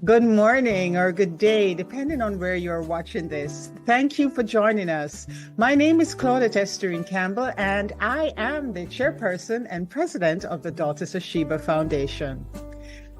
Good morning or good day, depending on where you're watching this. Thank you for joining us. My name is Claudette Esterine Campbell, and I am the chairperson and president of the Daughters of Sheba Foundation.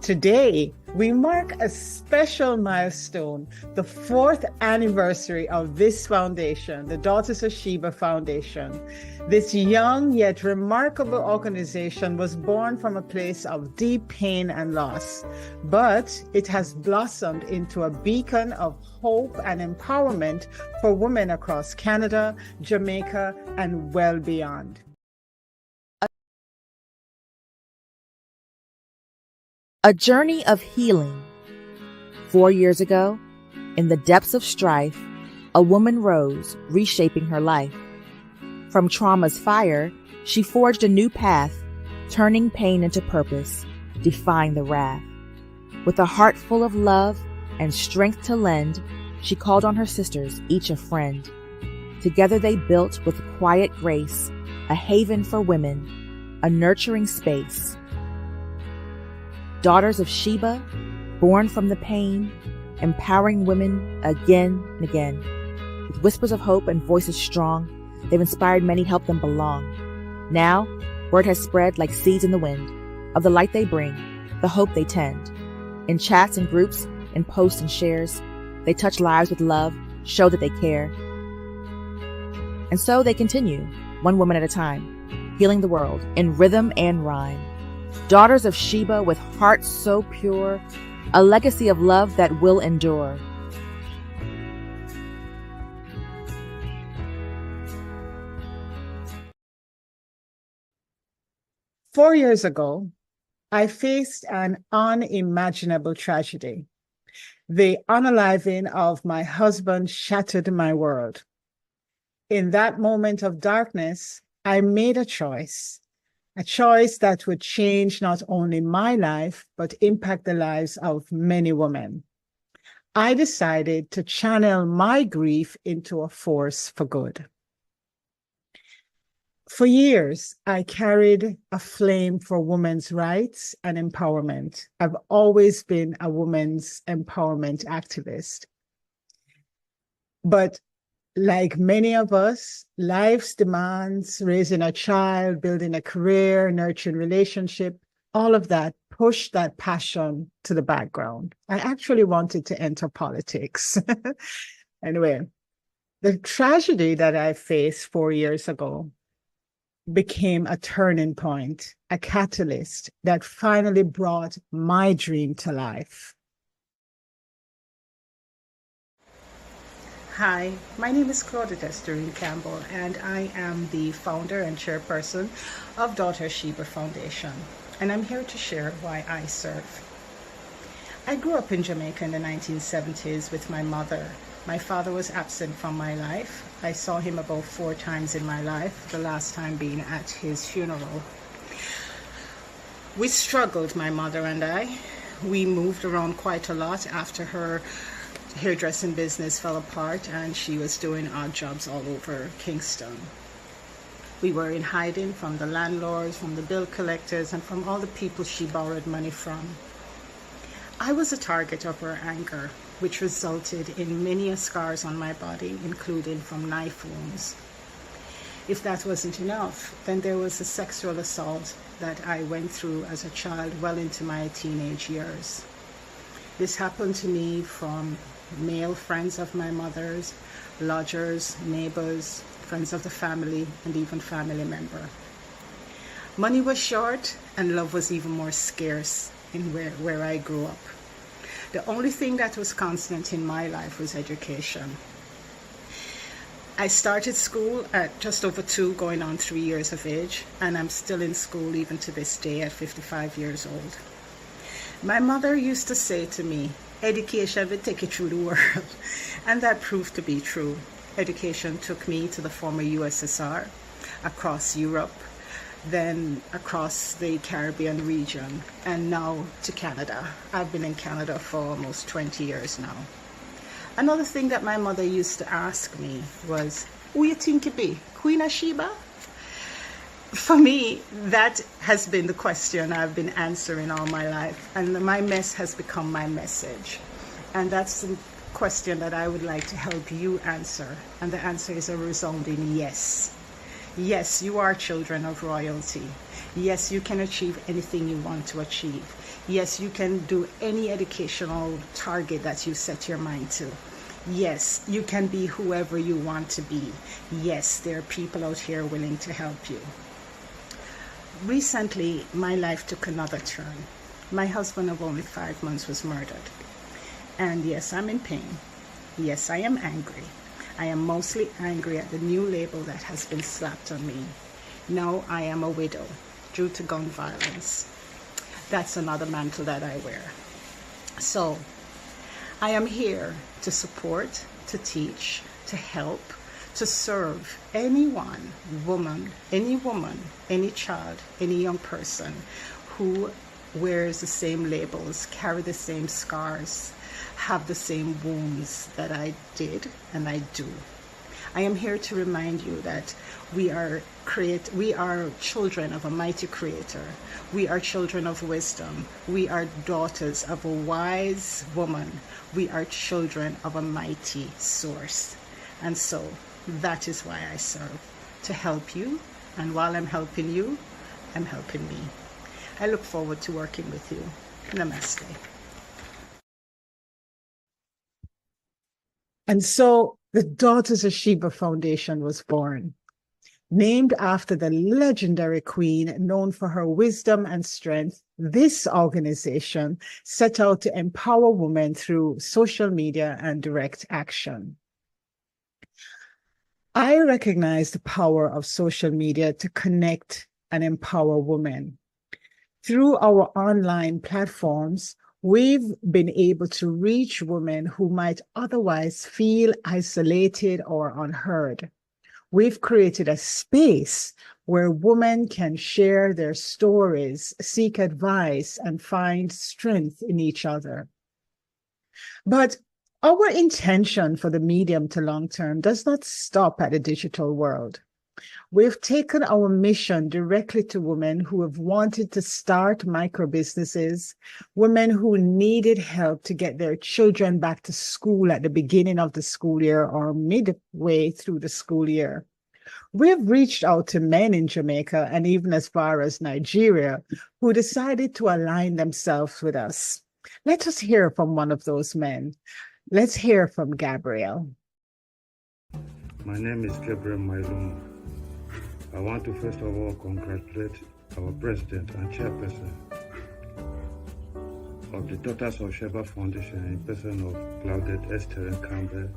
Today, we mark a special milestone, the 4th anniversary of this foundation, the Daughters of Sheba Foundation. This young yet remarkable organization was born from a place of deep pain and loss, but it has blossomed into a beacon of hope and empowerment for women across Canada, Jamaica, and well beyond. A journey of healing. 4 years ago, in the depths of strife, a woman rose, reshaping her life. From trauma's fire, she forged a new path, turning pain into purpose, defying the wrath. With a heart full of love and strength to lend, she called on her sisters, each a friend. Together they built with quiet grace a haven for women, a nurturing space. Daughters of Sheba, born from the pain, empowering women again and again. With whispers of hope and voices strong, they've inspired many, helped them belong. Now, word has spread like seeds in the wind, of the light they bring, the hope they tend. In chats and groups, in posts and shares, they touch lives with love, show that they care. And so they continue, one woman at a time, healing the world in rhythm and rhyme. Daughters of Sheba with hearts so pure, a legacy of love that will endure. Four years ago, I faced an unimaginable tragedy. The unaliving of my husband shattered my world. In that moment of darkness, I made a choice that would change not only my life, but impact the lives of many women. I decided to channel my grief into a force for good. For years, I carried a flame for women's rights and empowerment. I've always been a women's empowerment activist. But like many of us, life's demands, raising a child, building a career, nurturing relationship, all of that pushed that passion to the background. I actually wanted to enter politics. Anyway, the tragedy that I faced 4 years ago became a turning point, a catalyst that finally brought my dream to life. Hi, my name is Claudette Esterine Campbell, and I am the founder and chairperson of Daughters Sheba Foundation, and I'm here to share why I serve. I grew up in Jamaica in the 1970s with my mother. My father was absent from my life. I saw him about 4 times in my life, the last time being at his funeral. We struggled, my mother and I. We moved around quite a lot after her hairdressing business fell apart and she was doing odd jobs all over Kingston. We were in hiding from the landlords, from the bill collectors, and from all the people she borrowed money from. I was a target of her anger, which resulted in many scars on my body, including from knife wounds. If that wasn't enough, then there was a sexual assault that I went through as a child well into my teenage years. This happened to me from male friends of my mother's, lodgers, neighbors, friends of the family, and even family member. Money was short and love was even more scarce in where I grew up. The only thing that was constant in my life was education. I started school at just over 2, going on 3 years of age, and I'm still in school even to this day at 55 years old. My mother used to say to me, education will take you through the world. And that proved to be true. Education took me to the former USSR, across Europe, then across the Caribbean region, and now to Canada. I've been in Canada for almost 20 years now. Another thing that my mother used to ask me was, who you think you be, Queen of Sheba? For me, that has been the question I've been answering all my life, and my mess has become my message. And that's the question that I would like to help you answer. And the answer is a resounding yes. Yes, you are children of royalty. Yes, you can achieve anything you want to achieve. Yes, you can do any educational target that you set your mind to. Yes, you can be whoever you want to be. Yes, there are people out here willing to help you. Recently, my life took another turn. My husband of only 5 months was murdered. And yes, I'm in pain. Yes, I am angry. I am mostly angry at the new label that has been slapped on me. Now I am a widow due to gun violence. That's another mantle that I wear. So I am here to support, to teach, to help, to serve anyone, any woman, any child, any young person who wears the same labels, carry the same scars, have the same wounds that I did and I do. I am here to remind you that we are children of a mighty creator. We are children of wisdom. We are daughters of a wise woman. We are children of a mighty source. And so that is why I serve, to help you. And while I'm helping you, I'm helping me. I look forward to working with you. Namaste. And so the Daughters of Sheba Foundation was born, named after the legendary queen known for her wisdom and strength. This organization set out to empower women through social media and direct action. I recognize the power of social media to connect and empower women. Through our online platforms, we've been able to reach women who might otherwise feel isolated or unheard. We've created a space where women can share their stories, seek advice, and find strength in each other. But our intention for the medium to long term does not stop at the digital world. We've taken our mission directly to women who have wanted to start micro businesses, women who needed help to get their children back to school at the beginning of the school year or midway through the school year. We've reached out to men in Jamaica and even as far as Nigeria who decided to align themselves with us. Let us hear from one of those men. Let's hear from Gabriel. My name is Gabriel Mailuma. I want to first of all congratulate our president and chairperson of the Daughters of Sheba Foundation in person of Claudette Esther and Campbell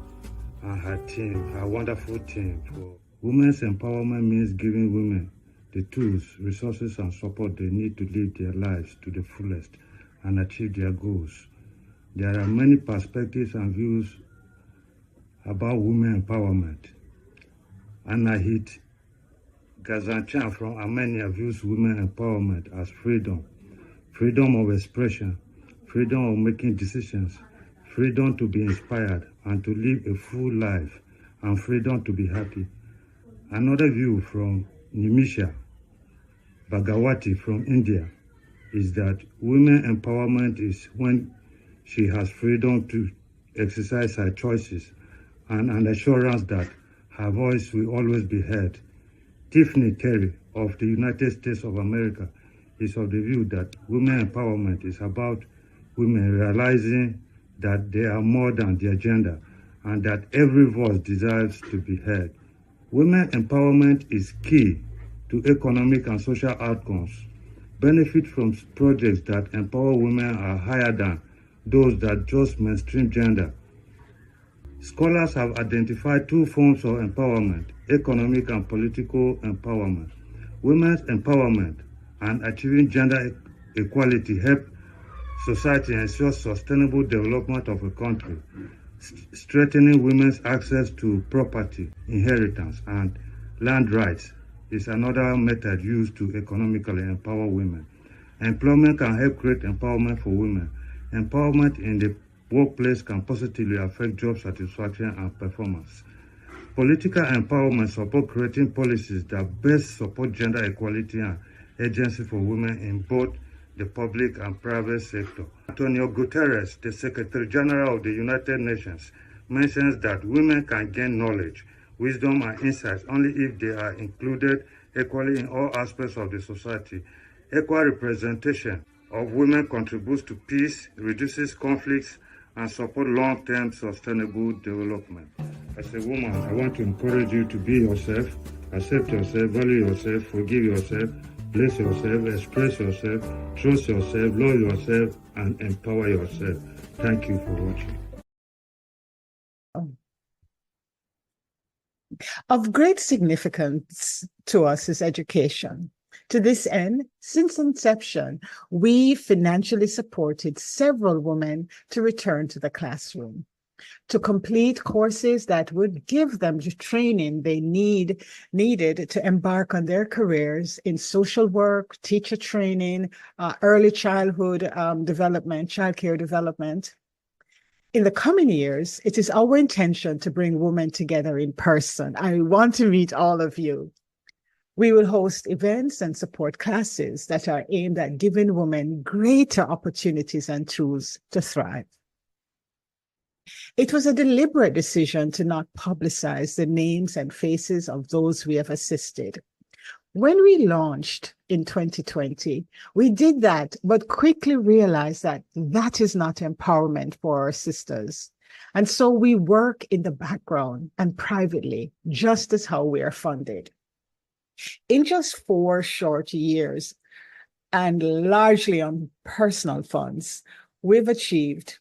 and her team, her wonderful team. For women's empowerment means giving women the tools, resources, and support they need to live their lives to the fullest and achieve their goals. There are many perspectives and views about women empowerment. Anahit Gazanchan from Armenia views women empowerment as freedom, freedom of expression, freedom of making decisions, freedom to be inspired and to live a full life, and freedom to be happy. Another view from Nimisha Bhagawati from India is that women empowerment is when she has freedom to exercise her choices and an assurance that her voice will always be heard. Tiffany Terry of the United States of America is of the view that women empowerment is about women realizing that they are more than their gender and that every voice deserves to be heard. Women empowerment is key to economic and social outcomes. Benefit from projects that empower women are higher than those that just mainstream gender. Scholars have identified two forms of empowerment: economic and political empowerment. Women's empowerment and achieving gender equality help society ensure sustainable development of a country. Strengthening women's access to property, inheritance, and land rights is another method used to economically empower women. Employment can help create empowerment for women. Empowerment in the workplace can positively affect job satisfaction and performance. Political empowerment support creating policies that best support gender equality and agency for women in both the public and private sector. Antonio Guterres, the Secretary General of the United Nations, mentions that women can gain knowledge, wisdom, and insights only if they are included equally in all aspects of the society. Equal representation of women contributes to peace, reduces conflicts, and support long-term sustainable development. As a woman, I want to encourage you to be yourself, accept yourself, value yourself, forgive yourself, bless yourself, express yourself, trust yourself, love yourself, and empower yourself. Thank you for watching. Of great significance to us is education. To this end, since inception, we financially supported several women to return to the classroom, to complete courses that would give them the training they needed to embark on their careers in social work, teacher training, early childhood development, childcare development. In the coming years, it is our intention to bring women together in person. I want to meet all of you. We will host events and support classes that are aimed at giving women greater opportunities and tools to thrive. It was a deliberate decision to not publicize the names and faces of those we have assisted. When we launched in 2020, we did that, but quickly realized that that is not empowerment for our sisters. And so we work in the background and privately, just as how we are funded. In just 4 short years, and largely on personal funds, we've achieved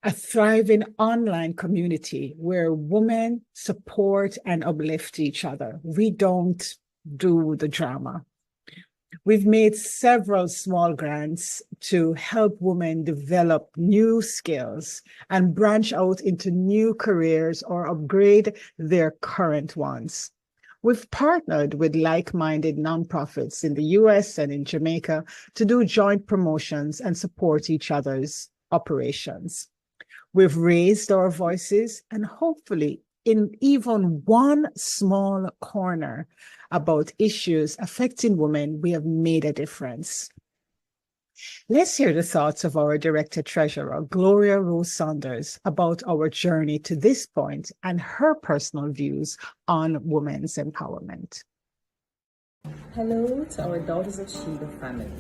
a thriving online community where women support and uplift each other. We don't do the drama. We've made several small grants to help women develop new skills and branch out into new careers or upgrade their current ones. We've partnered with like-minded nonprofits in the US and in Jamaica to do joint promotions and support each other's operations. We've raised our voices and hopefully in even one small corner about issues affecting women, we have made a difference. Let's hear the thoughts of our Director Treasurer, Gloria Rose Saunders, about our journey to this point and her personal views on women's empowerment. Hello to our Daughters of Sheba family.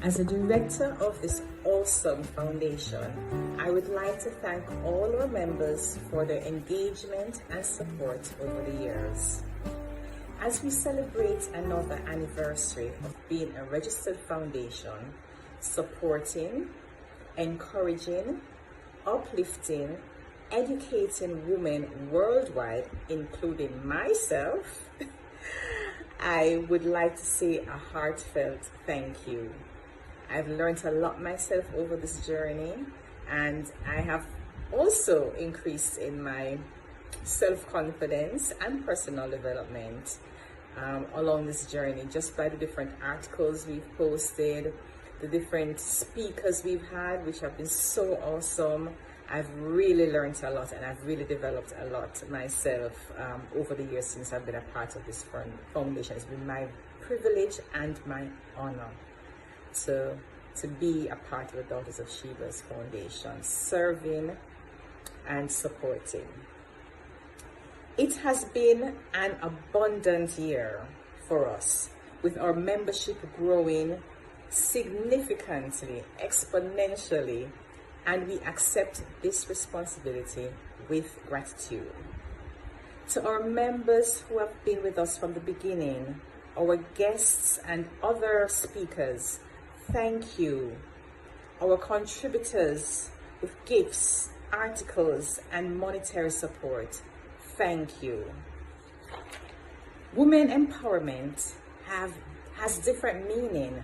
As a director of this awesome foundation, I would like to thank all our members for their engagement and support over the years. As we celebrate another anniversary of being a registered foundation, supporting, encouraging, uplifting, educating women worldwide, including myself, I would like to say a heartfelt thank you. I've learned a lot myself over this journey, and I have also increased in my self-confidence and personal development along this journey, just by the different articles we've posted, the different speakers we've had, which have been so awesome. I've really learned a lot, and I've really developed a lot myself over the years since I've been a part of this foundation. It's been my privilege and my honor to be a part of the Daughters of Sheba's foundation, serving and supporting. It has been an abundant year for us, with our membership growing significantly, exponentially, and we accept this responsibility with gratitude. To our members who have been with us from the beginning, our guests and other speakers, thank you. Our contributors with gifts, articles, and monetary support, thank you. Women empowerment has different meaning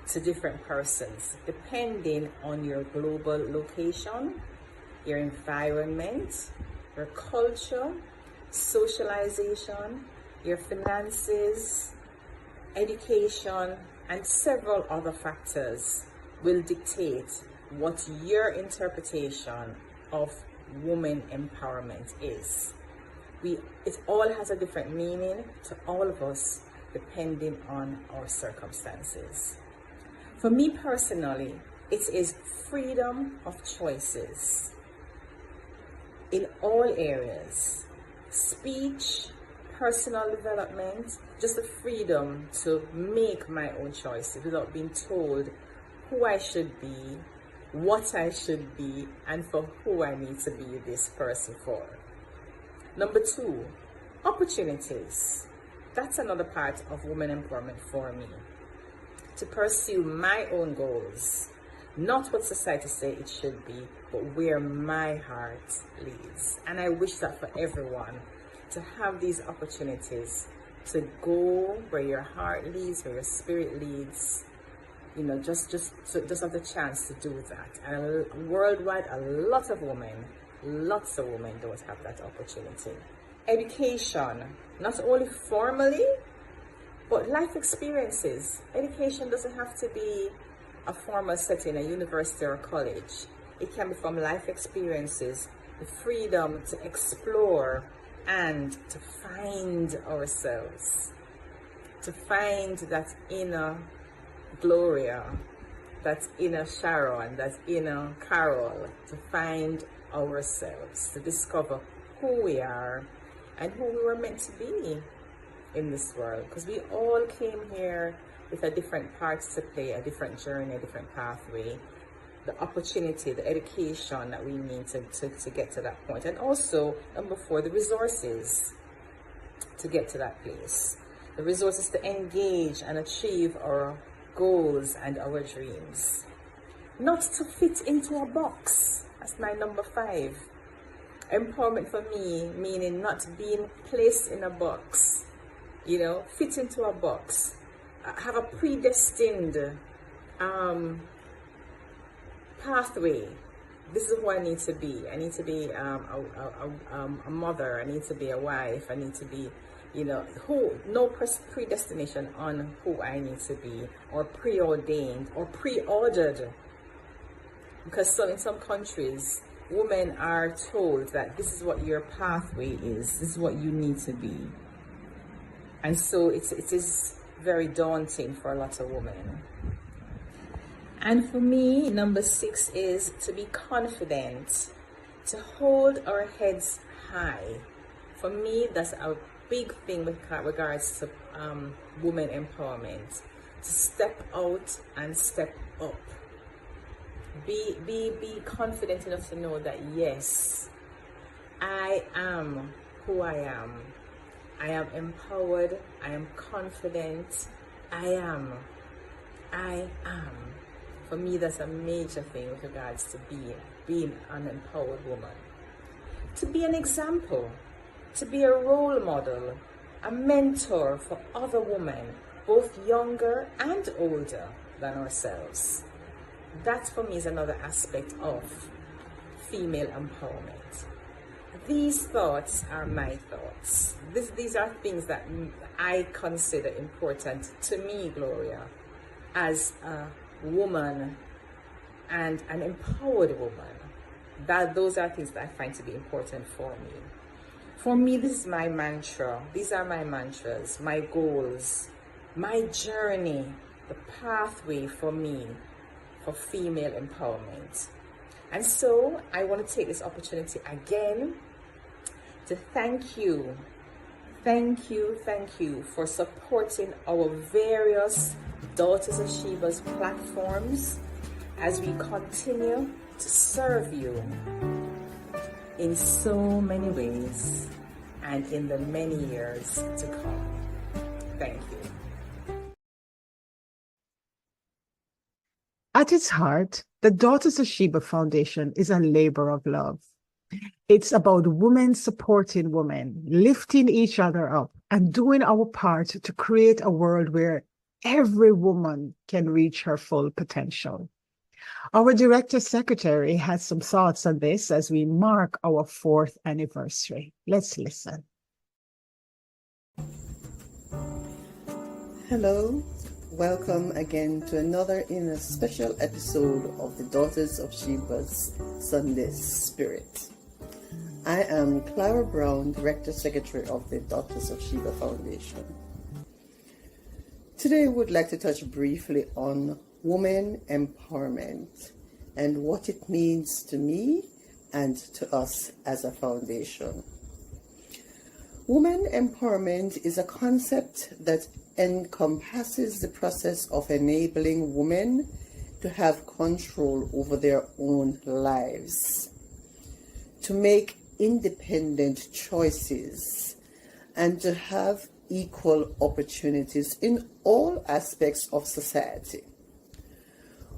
to different persons, depending on your global location, your environment, your culture, socialization, your finances, education, and several other factors will dictate what your interpretation of women empowerment is. It all has a different meaning to all of us depending on our circumstances. For me personally, it is freedom of choices in all areas. Speech, personal development, just the freedom to make my own choices without being told who I should be, what I should be, and for who I need to be this person for. Number 2, opportunities. That's another part of women empowerment for me. To pursue my own goals, not what society say it should be, but where my heart leads. And I wish that for everyone to have these opportunities to go where your heart leads, where your spirit leads. You know, just have the chance to do that. And worldwide, lots of women don't have that opportunity. Education, not only formally, but life experiences. Education doesn't have to be a formal setting, a university or a college. It can be from life experiences, the freedom to explore and to find ourselves, to find that inner Gloria, that inner Sharon, that inner Carol, to find ourselves, to discover who we are and who we were meant to be in this world. Because we all came here with a different part to play, a different journey, a different pathway, the opportunity, the education that we need to get to that point. And also, number 4, the resources to get to that place. The resources to engage and achieve our goals and our dreams. Not to fit into a box. That's my number 5. Empowerment for me, meaning not being placed in a box. You know, fit into a box. Have a predestined pathway. This is who I need to be. I need to be a mother. I need to be a wife. I need to be, you know, no predestination on who I need to be, or preordained or pre-ordered. Because in some countries, women are told that this is what your pathway is. This is what you need to be. And so it is very daunting for a lot of women. And for me, number 6 is to be confident, to hold our heads high. For me, that's a big thing with regards to women empowerment. To step out and step up. Be confident enough to know that yes, I am who I am. I am empowered. I am confident. I am. For me, that's a major thing with regards to being an empowered woman. To be an example, to be a role model, a mentor for other women, both younger and older than ourselves. That for me is another aspect of female empowerment. These thoughts are my thoughts. These are things that I consider important to me, Gloria, as a woman and an empowered woman. Those are things that I find to be important for me. For me, this is my mantra. These are my mantras, my goals, my journey, the pathway for me for female empowerment. And so I want to take this opportunity again to thank you for supporting our various Daughters of Sheba's platforms as we continue to serve you in so many ways and in the many years to come. Thank you. At its heart, the Daughters of Sheba Foundation is a labor of love. It's about women supporting women, lifting each other up, and doing our part to create a world where every woman can reach her full potential. Our Director Secretary has some thoughts on this as we mark our 4th anniversary. Let's listen. Hello, welcome again to another in a special episode of the Daughters of Sheba's Sunday Spirit. I am Clara Brown, Director Secretary of the Daughters of Sheba Foundation. Today, I would like to touch briefly on women empowerment and what it means to me and to us as a foundation. Women empowerment is a concept that encompasses the process of enabling women to have control over their own lives, to make independent choices, and to have equal opportunities in all aspects of society.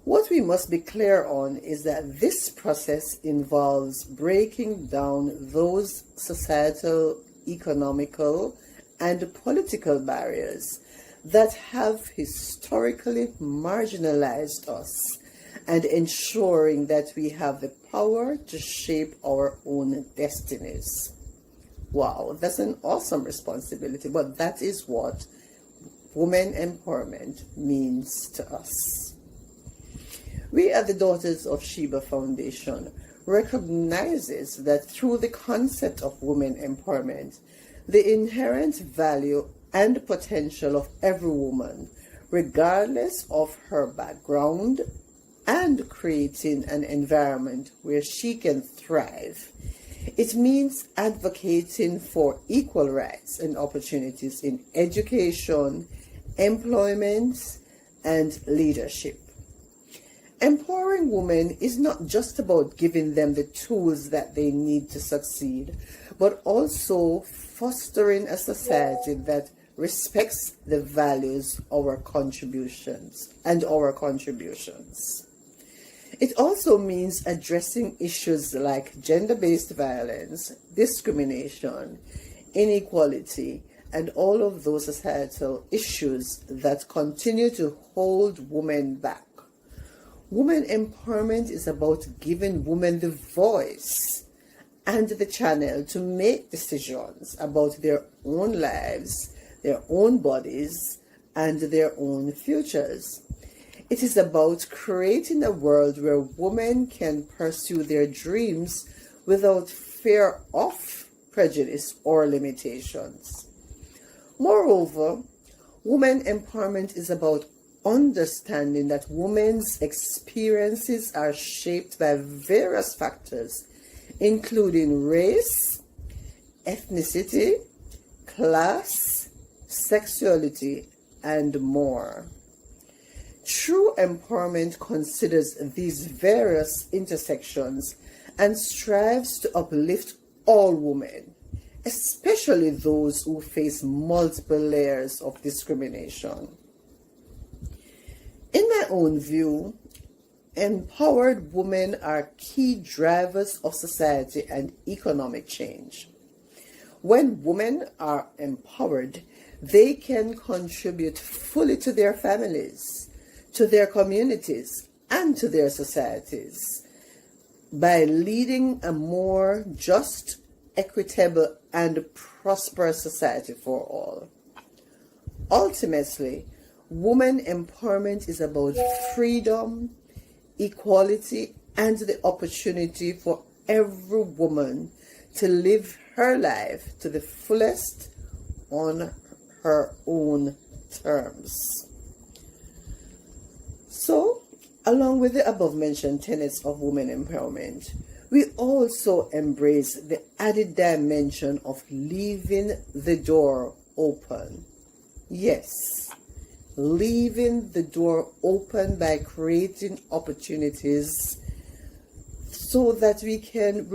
What we must be clear on is that this process involves breaking down those societal, economical, and political barriers that have historically marginalized us and ensuring that we have the power to shape our own destinies. Wow, that's an awesome responsibility, but that is what women empowerment means to us. We at the Daughters of Sheba Foundation recognizes that through the concept of women empowerment, the inherent value and potential of every woman, regardless of her background, and creating an environment where she can thrive. It means advocating for equal rights and opportunities in education, employment, and leadership. Empowering women is not just about giving them the tools that they need to succeed, but also fostering a society that respects the values of our contributions. It also means addressing issues like gender-based violence, discrimination, inequality, and all of those societal issues that continue to hold women back. Women empowerment is about giving women the voice and the channel to make decisions about their own lives, their own bodies, and their own futures. It is about creating a world where women can pursue their dreams without fear of prejudice or limitations. Moreover, women empowerment is about understanding that women's experiences are shaped by various factors, including race, ethnicity, class, sexuality, and more. True empowerment considers these various intersections and strives to uplift all women, especially those who face multiple layers of discrimination. In my own view, empowered women are key drivers of society and economic change. When women are empowered, they can contribute fully to their families, to their communities, and to their societies by leading a more just, equitable, and prosperous society for all. Ultimately, women empowerment is about freedom, equality, and the opportunity for every woman to live her life to the fullest on her own terms. So, along with the above-mentioned tenets of women empowerment, we also embrace the added dimension of leaving the door open. Yes, leaving the door open by creating opportunities so that we can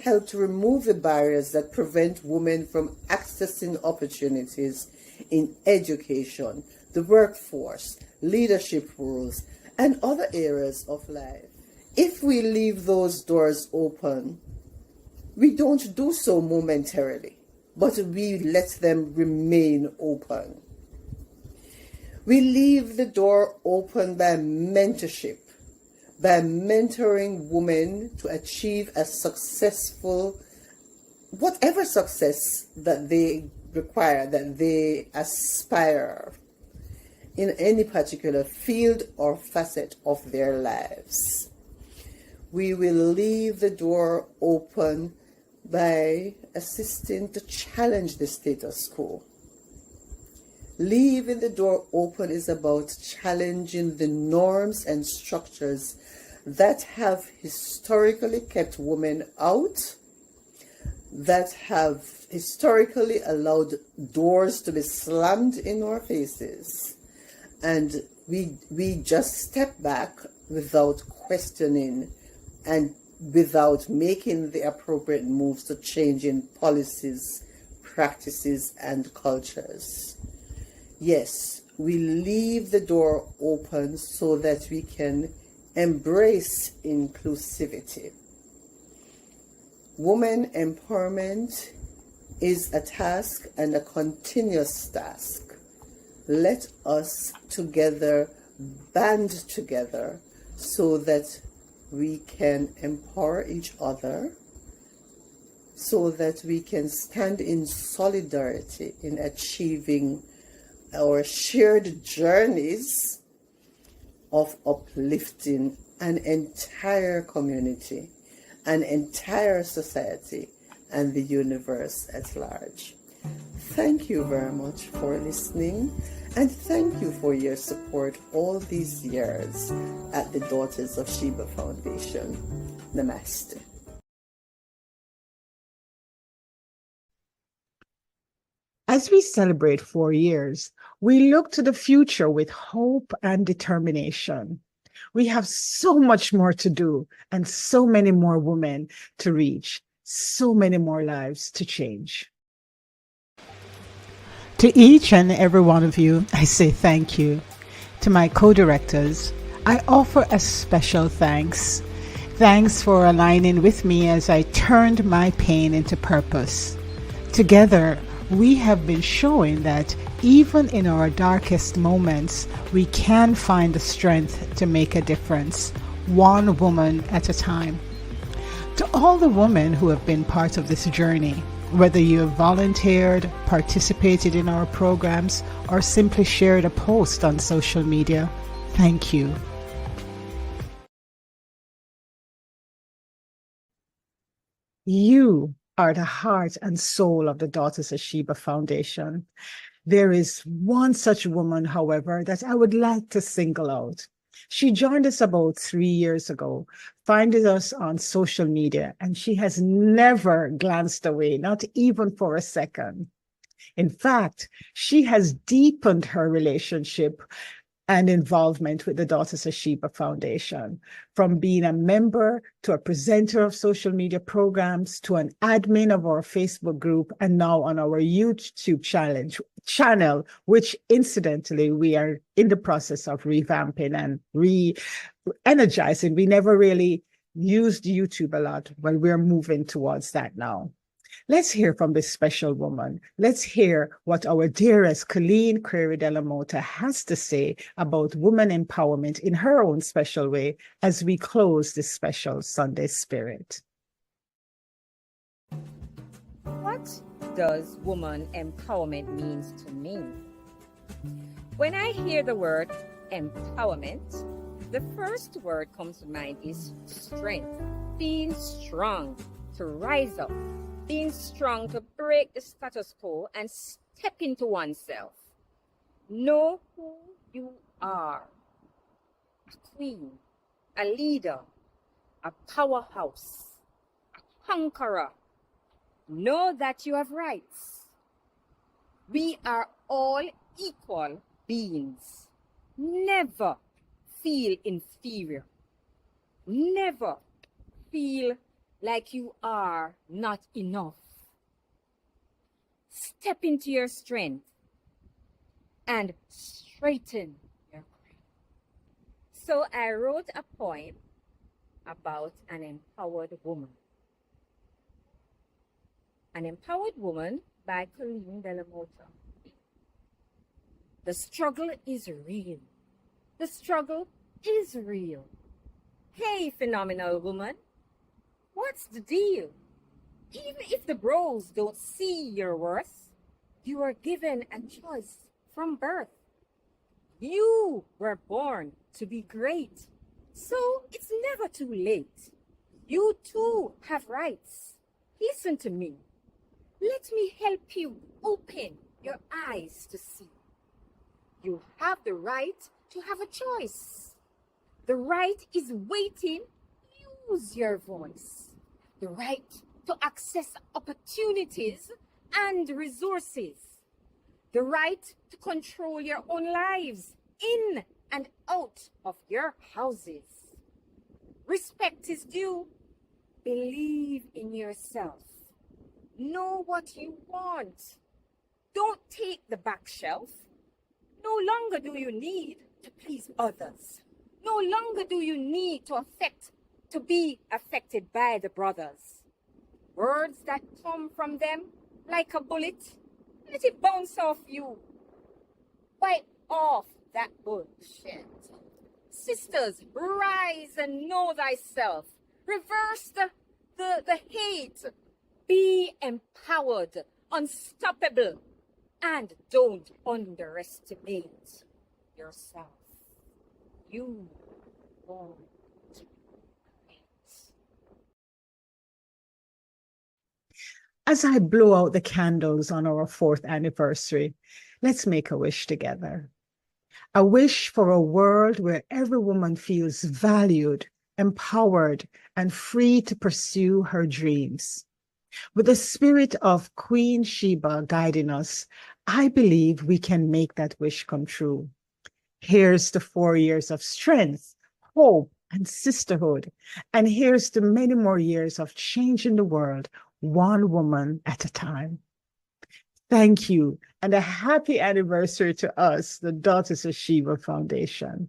help to remove the barriers that prevent women from accessing opportunities in education, the workforce, leadership roles, and other areas of life. If we leave those doors open, we don't do so momentarily, but we let them remain open. We leave the door open by mentorship, by mentoring women to achieve a successful, whatever success that they require, that they aspire in any particular field or facet of their lives. We will leave the door open by assisting to challenge the status quo. Leaving the door open is about challenging the norms and structures that have historically kept women out, that have historically allowed doors to be slammed in our faces, and we just step back without questioning and without making the appropriate moves to changing policies, practices, and cultures. Yes, we leave the door open so that we can embrace inclusivity. Women empowerment is a task and a continuous task. Let us together band together so that we can empower each other, so that we can stand in solidarity in achieving our shared journeys of uplifting an entire community, an entire society, and the universe at large. Thank you very much for listening, and thank you for your support all these years at the Daughters of Sheba Foundation. Namaste. As we celebrate 4 years, we look to the future with hope and determination. We have so much more to do and so many more women to reach, so many more lives to change. To each and every one of you, I say thank you. To my co-directors, I offer a special thanks. Thanks for aligning with me as I turned my pain into purpose. Together, we have been showing that even in our darkest moments, we can find the strength to make a difference, one woman at a time. To all the women who have been part of this journey, whether you have volunteered, participated in our programs, or simply shared a post on social media, thank you. You are the heart and soul of the Daughters of Sheba Foundation. There is one such woman, however, that I would like to single out. She joined us about 3 years ago, finding us on social media, and she has never glanced away, not even for a second. In fact, she has deepened her relationship and involvement with the Daughters of Sheba Foundation, from being a member to a presenter of social media programs to an admin of our Facebook group, and now on our YouTube channel, which incidentally we are in the process of revamping and re-energizing. We never really used YouTube a lot, but we're moving towards that now. Let's hear from this special woman. Let's hear what our dearest Colleen Query de la Mota has to say about women empowerment in her own special way as we close this special Sunday Spirit. What does woman empowerment means to me? When I hear the word empowerment, the first word comes to mind is strength, being strong to rise up, being strong to break the status quo and step into oneself. Know who you are. A queen, a leader, a powerhouse, a conqueror. Know that you have rights. We are all equal beings. Never feel inferior. Never feel like you are not enough. Step into your strength and straighten your crown. So I wrote a poem about an empowered woman. An Empowered Woman by Colleen de la Mota. The struggle is real. The struggle is real. Hey, phenomenal woman. What's the deal? Even if the bros don't see your worth, you are given a choice from birth. You were born to be great, so it's never too late. You too have rights. Listen to me. Let me help you open your eyes to see. You have the right to have a choice. The right is waiting. Use your voice. The right to access opportunities and resources. The right to control your own lives in and out of your houses. Respect is due. Believe in yourself. Know what you want. Don't take the back shelf. No longer do you need to please others. No longer do you need to be affected by the brothers. Words that come from them like a bullet, let it bounce off you. Wipe off that bullshit. Sisters, rise and know thyself. Reverse the hate. Be empowered, unstoppable, and don't underestimate yourself. You won't quit. As I blow out the candles on our 4th anniversary, let's make a wish together. A wish for a world where every woman feels valued, empowered, and free to pursue her dreams. With the spirit of Queen Sheba guiding us, I believe we can make that wish come true. Here's to 4 years of strength, hope, and sisterhood. And here's to many more years of changing the world, one woman at a time. Thank you, and a happy anniversary to us, the Daughters of Sheba Foundation.